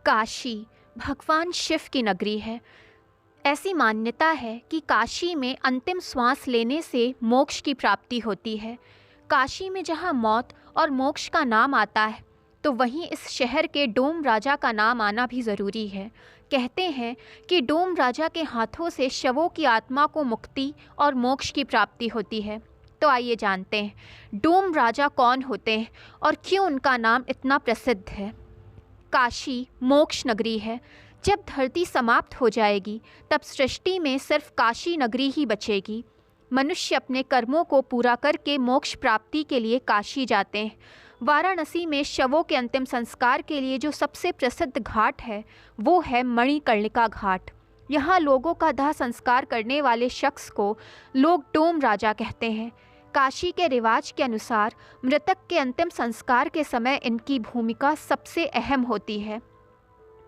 काशी भगवान शिव की नगरी है। ऐसी मान्यता है कि काशी में अंतिम श्वास लेने से मोक्ष की प्राप्ति होती है। काशी में जहाँ मौत और मोक्ष का नाम आता है, तो वहीं इस शहर के डोम राजा का नाम आना भी ज़रूरी है। कहते हैं कि डोम राजा के हाथों से शवों की आत्मा को मुक्ति और मोक्ष की प्राप्ति होती है। तो आइए जानते हैं डोम राजा कौन होते हैं और क्यों उनका नाम इतना प्रसिद्ध है। काशी मोक्ष नगरी है। जब धरती समाप्त हो जाएगी तब सृष्टि में सिर्फ काशी नगरी ही बचेगी। मनुष्य अपने कर्मों को पूरा करके मोक्ष प्राप्ति के लिए काशी जाते हैं। वाराणसी में शवों के अंतिम संस्कार के लिए जो सबसे प्रसिद्ध घाट है वो है मणिकर्णिका घाट। यहाँ लोगों का दाह संस्कार करने वाले शख्स को लोग डोम राजा कहते हैं। काशी के रिवाज के अनुसार मृतक के अंतिम संस्कार के समय इनकी भूमिका सबसे अहम होती है।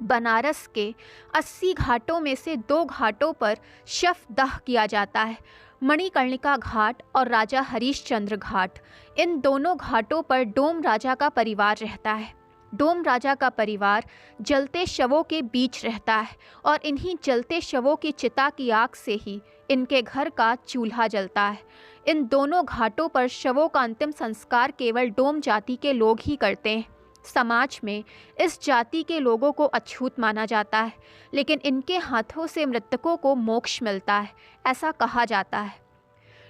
बनारस के 80 घाटों में से 2 घाटों पर शव दाह किया जाता है, मणिकर्णिका घाट और राजा हरिश्चंद्र घाट। इन दोनों घाटों पर डोम राजा का परिवार रहता है। डोम राजा का परिवार जलते शवों के बीच रहता है और इन्हीं जलते शवों की चिता की आग से ही इनके घर का चूल्हा जलता है। इन दोनों घाटों पर शवों का अंतिम संस्कार केवल डोम जाति के लोग ही करते हैं। समाज में इस जाति के लोगों को अछूत माना जाता है, लेकिन इनके हाथों से मृतकों को मोक्ष मिलता है, ऐसा कहा जाता है।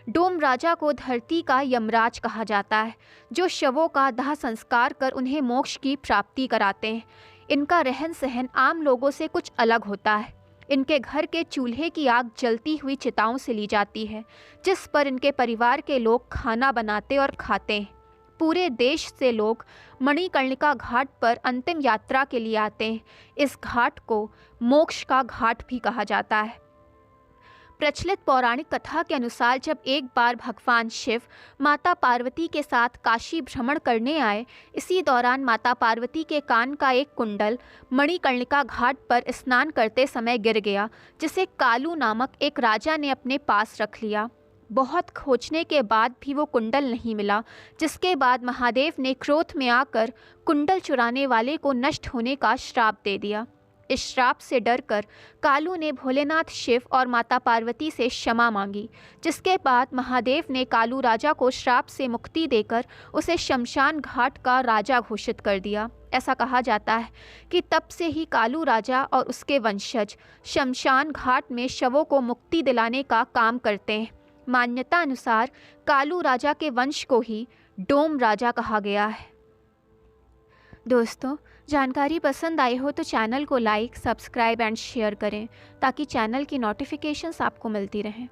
डोम राजा को धरती का यमराज कहा जाता है, जो शवों का दाह संस्कार कर उन्हें मोक्ष की प्राप्ति कराते हैं। इनका रहन सहन आम लोगों से कुछ अलग होता है। इनके घर के चूल्हे की आग जलती हुई चिताओं से ली जाती है, जिस पर इनके परिवार के लोग खाना बनाते और खाते हैं। पूरे देश से लोग मणिकर्णिका घाट पर अंतिम यात्रा के लिए आते हैं। इस घाट को मोक्ष का घाट भी कहा जाता है। प्रचलित पौराणिक कथा के अनुसार जब एक बार भगवान शिव माता पार्वती के साथ काशी भ्रमण करने आए, इसी दौरान माता पार्वती के कान का एक कुंडल मणिकर्णिका घाट पर स्नान करते समय गिर गया, जिसे कालू नामक एक राजा ने अपने पास रख लिया। बहुत खोजने के बाद भी वो कुंडल नहीं मिला, जिसके बाद महादेव ने क्रोध में आकर कुंडल चुराने वाले को नष्ट होने का श्राप दे दिया। इस श्राप से डरकर कालू ने भोलेनाथ शिव और माता पार्वती से क्षमा मांगी, जिसके बाद महादेव ने कालू राजा को श्राप से मुक्ति देकर उसे शमशान घाट का राजा घोषित कर दिया। ऐसा कहा जाता है कि तब से ही कालू राजा और उसके वंशज शमशान घाट में शवों को मुक्ति दिलाने का काम करते हैं। मान्यता अनुसार कालू राजा के वंश को ही डोम राजा कहा गया है। दोस्तों, जानकारी पसंद आई हो तो चैनल को लाइक, सब्सक्राइब एंड शेयर करें ताकि चैनल की नोटिफिकेशंस आपको मिलती रहें।